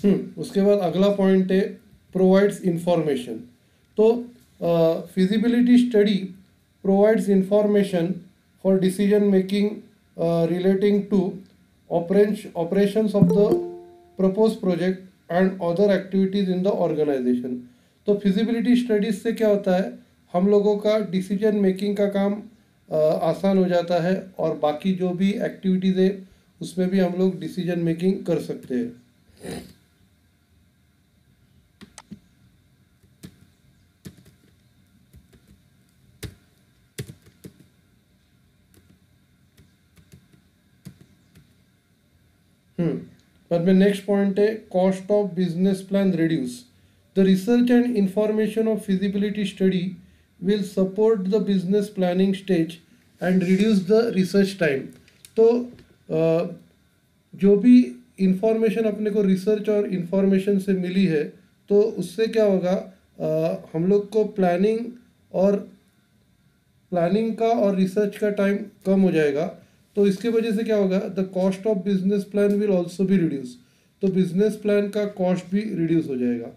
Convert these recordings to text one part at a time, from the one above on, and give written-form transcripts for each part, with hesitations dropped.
उसके बाद अगला पॉइंट है प्रोवाइड्स इंफॉर्मेशन। तो feasibility study provides information for decision making relating to operations of the proposed project and other activities in the organization। तो feasibility studies से क्या होता है, हम लोगों का डिसीजन मेकिंग का काम आसान हो जाता है और बाकी जो भी एक्टिविटीज़ है उसमें भी हम लोग डिसीजन मेकिंग कर सकते हैं। पर में नेक्स्ट पॉइंट है cost of business plan reduce. The research and information of feasibility study will support the business planning stage and reduce the research time. तो जो भी इंफॉर्मेशन अपने को रिसर्च और इंफॉर्मेशन से मिली है तो उससे क्या होगा, हम लोग को प्लानिंग का और रिसर्च का टाइम कम हो जाएगा। तो इसके वजह से क्या होगा, the cost of business plan will also भी रिड्यूस। तो बिजनेस प्लान का कॉस्ट भी रिड्यूस हो जाएगा।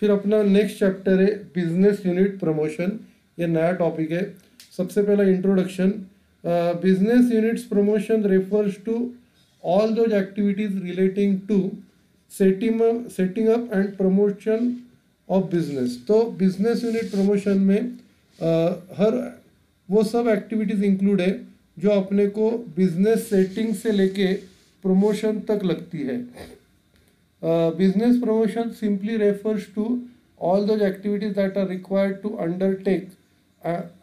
फिर अपना नेक्स्ट चैप्टर है बिजनेस यूनिट प्रमोशन। ये नया टॉपिक है। सबसे पहला introduction. Business units promotion refers to all those activities relating to setting up and promotion of business. तो बिजनेस यूनिट प्रमोशन में हर वो सब एक्टिविटीज़ इंक्लूड है जो अपने को बिजनेस सेटिंग से लेके प्रमोशन तक लगती है। Business promotion simply refers to all those activities that are required to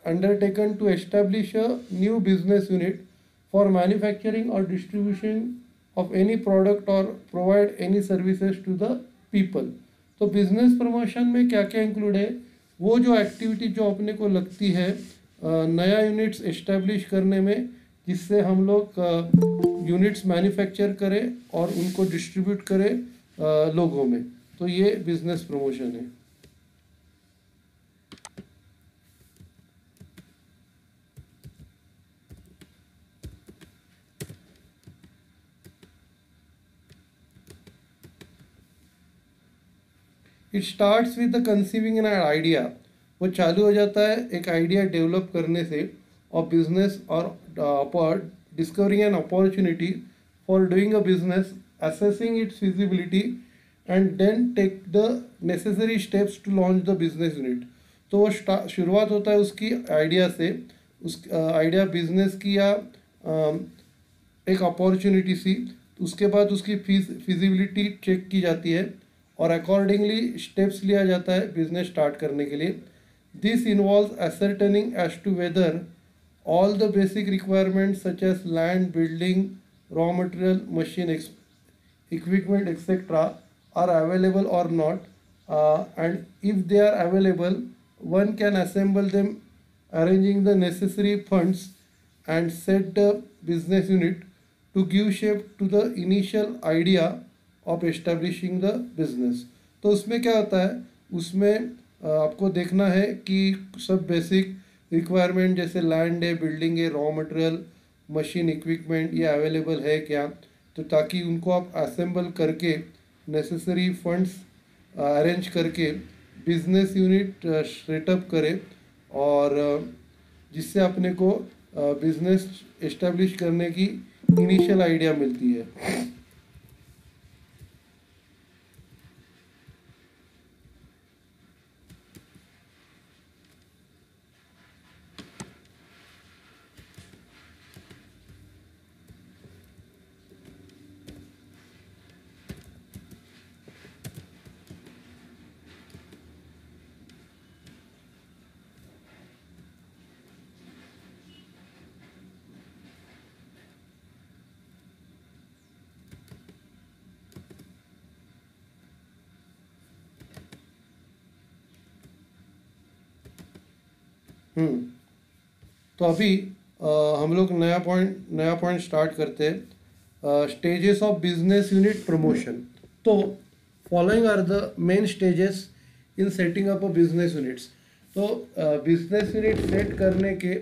undertaken to establish a new business unit for manufacturing or distribution of any product or provide any services to the people। तो business promotion में क्या क्या include है, वो जो activity जो अपने को लगती है नया यूनिट्स एस्टेब्लिश करने में, जिससे हम लोग यूनिट्स मैन्युफैक्चर करें और उनको डिस्ट्रीब्यूट करें लोगों में। तो ये बिजनेस प्रमोशन है। It starts with the conceiving an idea. वो चालू हो जाता है एक आइडिया डेवलप करने से और बिजनेस और discovering an opportunity for doing a business, assessing its feasibility and then take the necessary steps to launch the business unit। तो वो शुरुआत होता है उसकी आइडिया से, उस आइडिया बिजनेस की या एक अपॉर्चुनिटी सी। उसके बाद उसकी फिजिबिलिटी चेक की जाती है और अकॉर्डिंगली स्टेप्स लिया जाता है बिजनेस स्टार्ट करने के लिए। This involves ascertaining as to whether all the basic requirements such as land, building, raw material, machine equipment etc. are available or not, and if they are available one can assemble them arranging the necessary funds and set the business unit to give shape to the initial idea of establishing the business। तो उसमें क्या होता है, उसमें आपको देखना है कि सब बेसिक रिक्वायरमेंट जैसे लैंड है, बिल्डिंग है, रॉ मटेरियल, मशीन इक्विपमेंट ये अवेलेबल है क्या, तो ताकि उनको आप असेंबल करके नेसेसरी फंड्स अरेंज करके बिजनेस यूनिट सेटअप करें और जिससे अपने को बिजनेस एस्टेब्लिश करने की इनिशियल आइडिया मिलती है। तो अभी हम लोग नया पॉइंट स्टार्ट करते हैं, stages of business unit promotion. तो following are the main stages in setting up a business units. तो बिजनेस यूनिट सेट करने के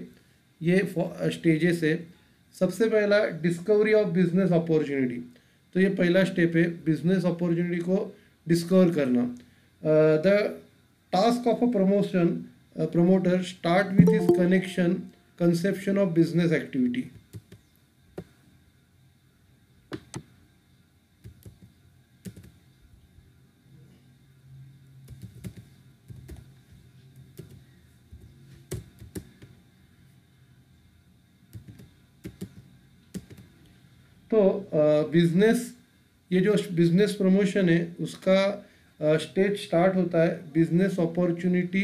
ये स्टेजेस है। सबसे पहला डिस्कवरी ऑफ बिजनेस अपॉर्चुनिटी। तो ये पहला स्टेप है, बिजनेस अपॉर्चुनिटी को डिस्कवर करना। The task of a promoter start with his conception of business activity. तो बिजनेस, ये जो बिजनेस प्रमोशन है उसका स्टेज स्टार्ट होता है बिजनेस अपॉर्चुनिटी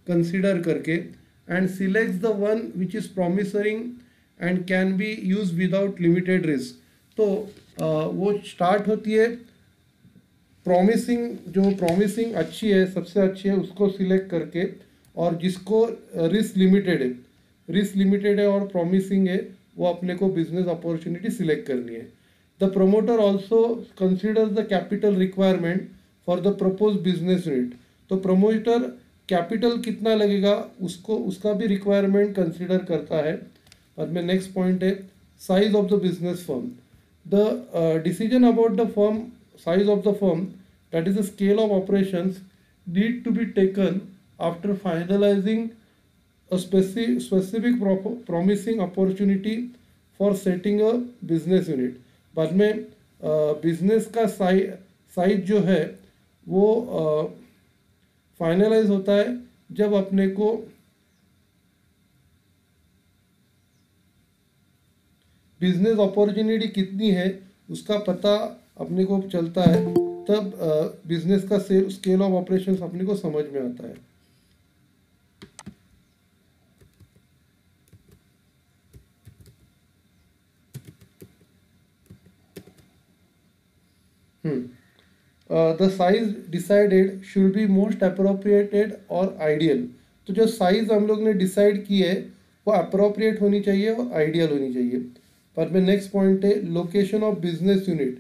कंसीडर करके, and selects the one which is promising and can be use without limited risk. तो वो स्टार्ट होती है प्रॉमिसिंग, जो प्रॉमिसिंग अच्छी है, सबसे अच्छी है, उसको सिलेक्ट करके, और जिसको रिस्क लिमिटेड है और प्रॉमिसिंग है, वो अपने को बिजनेस अपॉर्चुनिटी सिलेक्ट करनी है। The promoter also consider the capital requirement for the propose business unit. तो प्रोमोटर कैपिटल कितना लगेगा उसको, उसका भी रिक्वायरमेंट कंसिडर करता है। बाद में नेक्स्ट पॉइंट है size of the business firm. The decision about the size of the firm, that is the scale of operations, need to be taken after finalizing a specific promising opportunity for setting a business unit. बाद में business का size जो है वो finalise होता है जब अपने को बिजनेस अपॉर्चुनिटी कितनी है उसका पता अपने को चलता है, तब बिजनेस का स्केल ऑफ ऑपरेशंस अपने को समझ में आता है। The size decided should be most appropriated और आइडियल। तो जो साइज हम लोग ने डिसाइड की है वो अप्रोप्रिएट होनी चाहिए और आइडियल होनी चाहिए। पर में नेक्स्ट पॉइंट है location of business unit.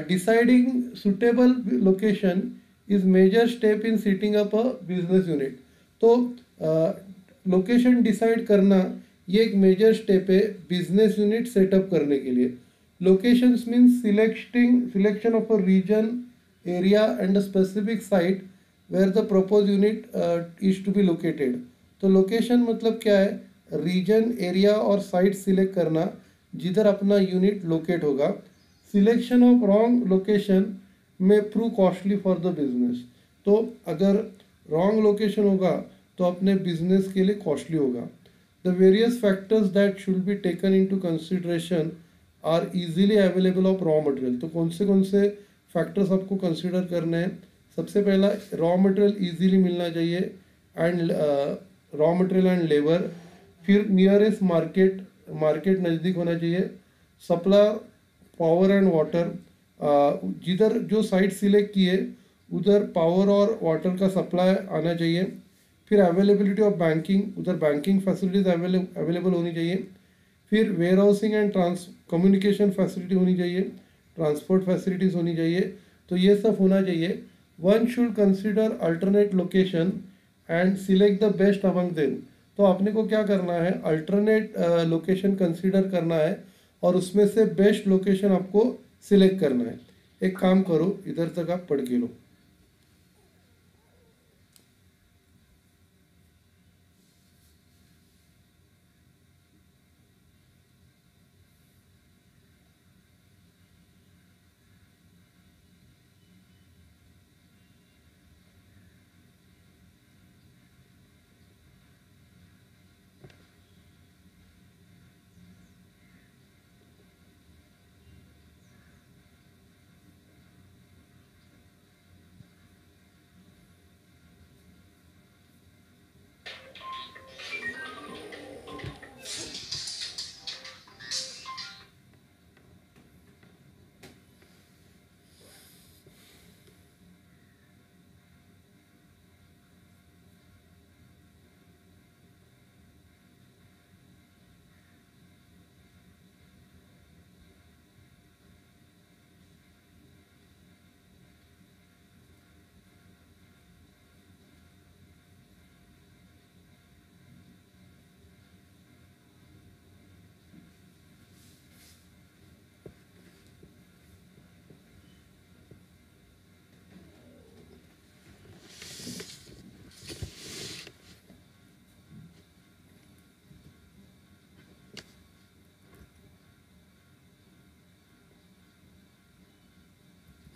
Deciding suitable location is major step in setting up a business unit. तो लोकेशन डिसाइड करना ये एक मेजर स्टेप है बिजनेस यूनिट सेटअप करने के लिए। Locations means selection of a region, area and a specific site where the propose unit is to be located. तो location मतलब क्या है, रीजन, एरिया और साइट सिलेक्ट करना जिधर अपना यूनिट लोकेट होगा। सिलेक्शन ऑफ रॉन्ग लोकेशन में prove costly for the business. तो अगर रॉन्ग लोकेशन होगा तो अपने बिजनेस के लिए कॉस्टली होगा। The various factors that should be taken into consideration are easily available of raw material. तो कौन से फैक्टर्स आपको कंसिडर करने हैं? सबसे पहला रॉ मटेरियल इजीली मिलना चाहिए, and raw material and labour. फिर नियरेस्ट मार्केट नज़दीक होना चाहिए। सप्लाई, पावर एंड वाटर, जिधर जो साइट सिलेक्ट किए उधर पावर और वाटर का सप्लाई आना चाहिए। फिर अवेलेबिलिटी ऑफ बैंकिंग, उधर बैंकिंग फैसिलिटीज़ अवेलेबल होनी चाहिए। फिर warehousing and communication facility होनी चाहिए, ट्रांसपोर्ट फैसिलिटीज़ होनी चाहिए। तो ये सब होना चाहिए। One should consider alternate location and select the best among them. तो आपने को क्या करना है, अल्टरनेट लोकेशन कंसीडर करना है और उसमें से बेस्ट लोकेशन आपको सिलेक्ट करना है। एक काम करो, इधर तक आप पढ़ के लो।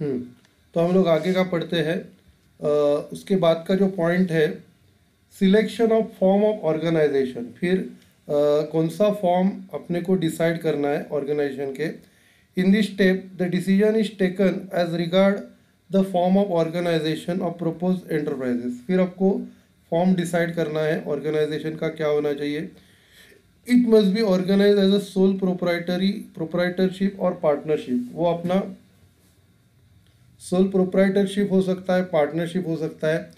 हम्म तो हम लोग आगे का पढ़ते हैं। उसके बाद का जो पॉइंट है, selection of form of organisation. फिर कौन सा फॉर्म अपने को डिसाइड करना है ऑर्गेनाइजेशन के। In this step the decision is taken as regard the form of organisation of propose enterprises. फिर आपको फॉर्म डिसाइड करना है ऑर्गेनाइजेशन का क्या होना चाहिए। It must be organise as a sole proprietorship और पार्टनरशिप। वो अपना सोल प्रोप्राइटरशिप हो सकता है, पार्टनरशिप हो सकता है,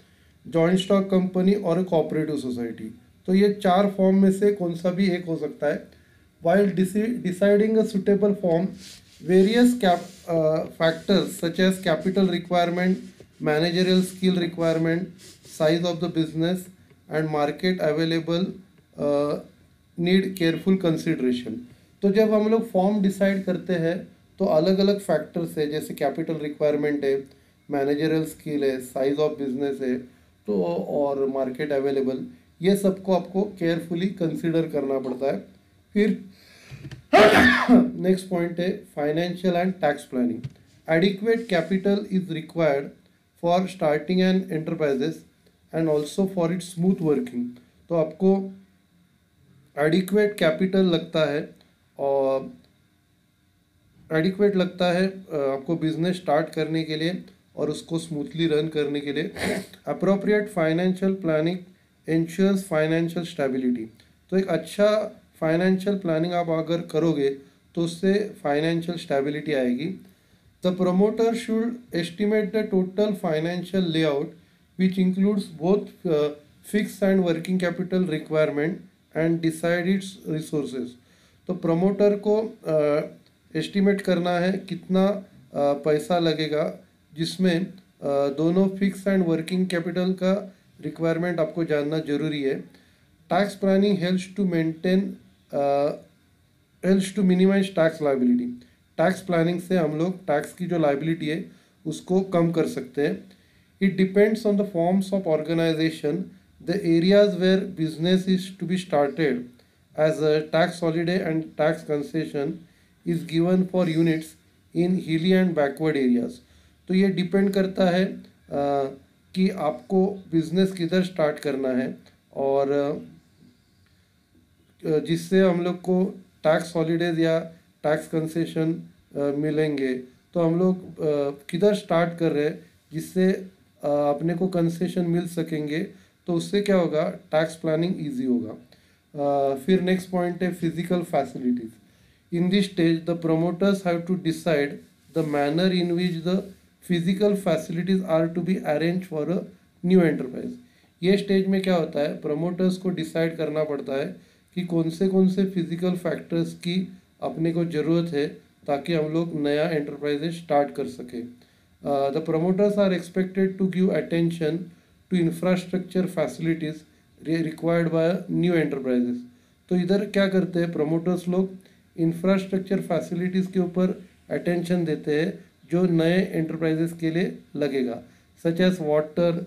जॉइंट स्टॉक कंपनी और कोऑपरेटिव सोसाइटी। तो ये चार फॉर्म में से कौन सा भी एक हो सकता है। While deciding a suitable form, various factors such as capital requirement, managerial skill requirement, size of the business and market available need careful consideration. तो जब हम लोग फॉर्म डिसाइड करते हैं तो अलग अलग फैक्टर्स है, जैसे कैपिटल रिक्वायरमेंट है, मैनेजरियल स्किल है, साइज ऑफ बिजनेस है, तो और मार्केट अवेलेबल, ये सबको आपको केयरफुली कंसिडर करना पड़ता है। फिर नेक्स्ट पॉइंट है financial and tax planning. Adequate capital is required for starting N enterprises and also for its smooth working. तो आपको एडिक्वेट कैपिटल लगता है और एडिक्वेट लगता है आपको बिजनेस स्टार्ट करने के लिए और उसको स्मूथली रन करने के लिए। Appropriate financial planning ensures financial stability. तो एक अच्छा फाइनेंशियल प्लानिंग आप अगर करोगे तो उससे फाइनेंशियल स्टेबिलिटी आएगी। The promoter should estimate the total financial layout which includes both fix and working capital requirement and decide its resources. तो प्रमोटर को एस्टिमेट करना है कितना पैसा लगेगा, जिसमें दोनों फिक्स एंड वर्किंग कैपिटल का रिक्वायरमेंट आपको जानना जरूरी है। Tax planning helps to minimise tax liability. Tax planning से हम लोग टैक्स की जो लायबिलिटी है उसको कम कर सकते हैं। It depends on the forms of organisation, the areas where business is to be started as a tax holiday and tax concession is given for units in hilly and backward areas. तो ये depend करता है कि आपको business किधर start करना है और जिससे हम लोग को टैक्स हॉलीडेज या टैक्स कंसेशन मिलेंगे। तो हम लोग किधर स्टार्ट कर रहे हैं जिससे अपने को कंसेशन मिल सकेंगे, तो उससे क्या होगा, टैक्स प्लानिंग इजी होगा। फिर नेक्स्ट पॉइंट है physical facilities. In this stage, the promoters have to decide the manner in which the physical facilities are to be arranged for a new enterprise. ये stage में क्या होता है, promoters को decide करना पड़ता है कि कौन से फिजिकल फैक्टर्स की अपने को ज़रूरत है ताकि हम लोग नया एंटरप्राइजेस स्टार्ट कर सके। The promoters are expected to give attention to infrastructure facilities required by new enterprises. तो इधर क्या करते हैं प्रमोटर्स लोग, इंफ्रास्ट्रक्चर फैसिलिटीज़ के ऊपर अटेंशन देते हैं जो नए एंटरप्राइजेस के लिए लगेगा, such as water,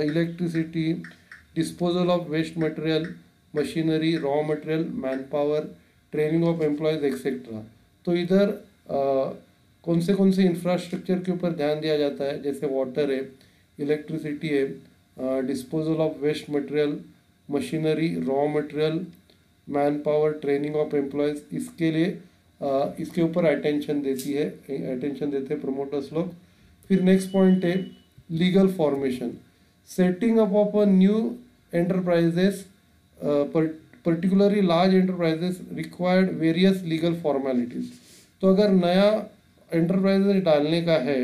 electricity, disposal of waste material, machinery, raw material, manpower, training of employees etcetera. तो इधर कौन से इंफ्रास्ट्रक्चर के ऊपर ध्यान दिया जाता है, जैसे वाटर है, इलेक्ट्रिसिटी है, disposal of waste material, machinery, raw material, manpower, training of employees, इसके लिए इसके ऊपर अटेंशन देते हैं प्रमोटर्स लोग। फिर नेक्स्ट पॉइंट है legal formation. Setting up of a new enterprises, particularly large enterprises required various legal formalities. तो अगर नया एंटरप्राइजेस डालने का है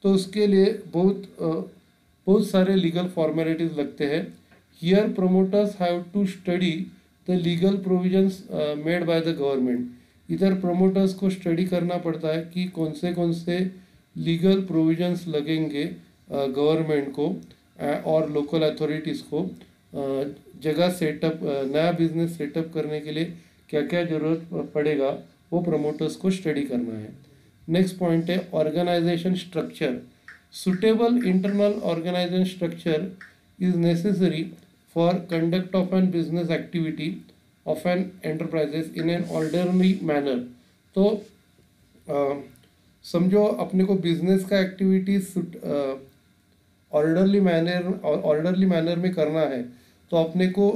तो उसके लिए बहुत सारे लीगल फॉर्मेलिटीज़ लगते हैं। Here promoters have to study the legal provisions made by the government. इधर promoters को स्टडी करना पड़ता है कि कौन से लीगल प्रोविजंस लगेंगे गवर्नमेंट को और लोकल अथॉरिटीज़ को जगह सेटअप, नया बिजनेस सेटअप करने के लिए क्या क्या ज़रूरत पड़ेगा, वो प्रमोटर्स को स्टडी करना है। नेक्स्ट पॉइंट है organisation structure. Suitable internal organisation structure is necessary for conduct of an business activity of an enterprises in an orderly manner. तो समझो अपने को बिजनेस का एक्टिविटीज ऑर्डरली मैनर में करना है, तो अपने को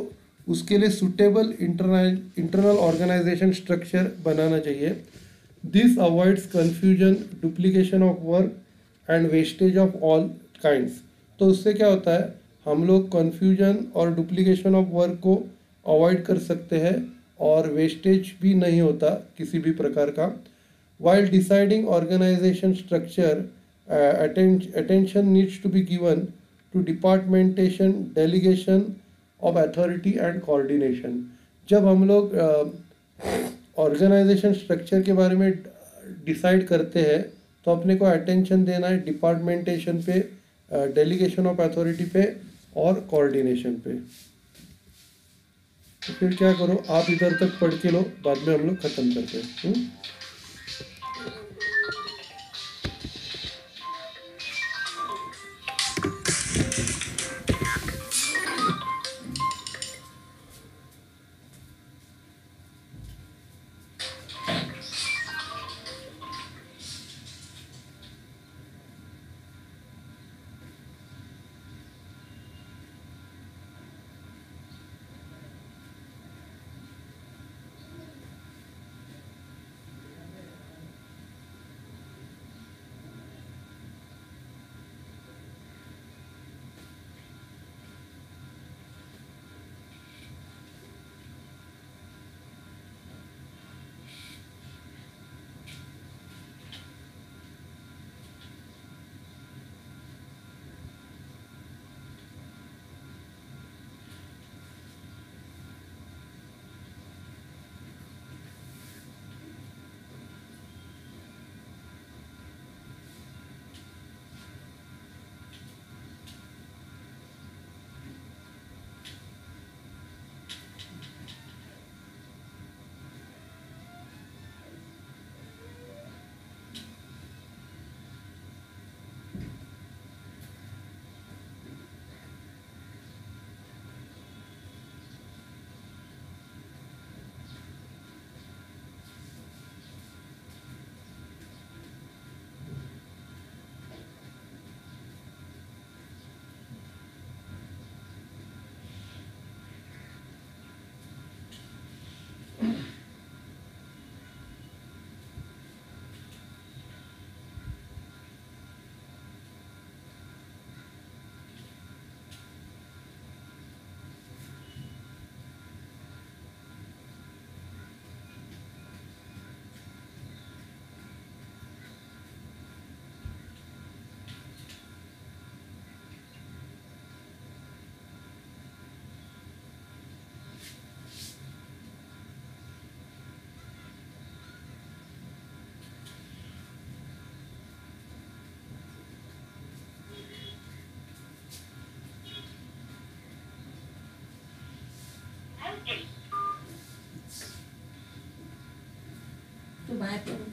उसके लिए सुटेबल इंटरनल ऑर्गेनाइजेशन स्ट्रक्चर बनाना चाहिए. This avoids confusion, duplication of work and wastage of all kinds. तो उससे क्या होता है, हम लोग कन्फ्यूजन और डुप्लीकेशन ऑफ वर्क को अवॉइड कर सकते हैं और वेस्टेज भी नहीं होता किसी भी प्रकार का. While deciding organization structure, attention needs to be given to departmentation, delegation of authority and coordination. जब हम लोग ऑर्गेनाइजेशन स्ट्रक्चर के बारे में डिसाइड करते हैं तो अपने को अटेंशन देना है डिपार्टमेंटेशन पे, डेलीगेशन ऑफ अथॉरिटी पे और कोऑर्डिनेशन पे. तो फिर क्या करो, आप इधर तक पढ़ के लो, बाद में हम लोग ख़त्म करते हैं. तो बात करो.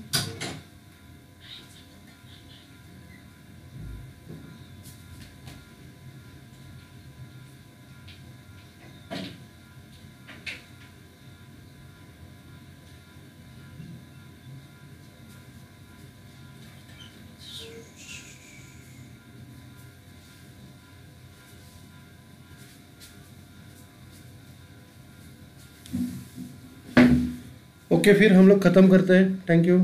ओके, फिर हम लोग ख़त्म करते हैं. Thank you.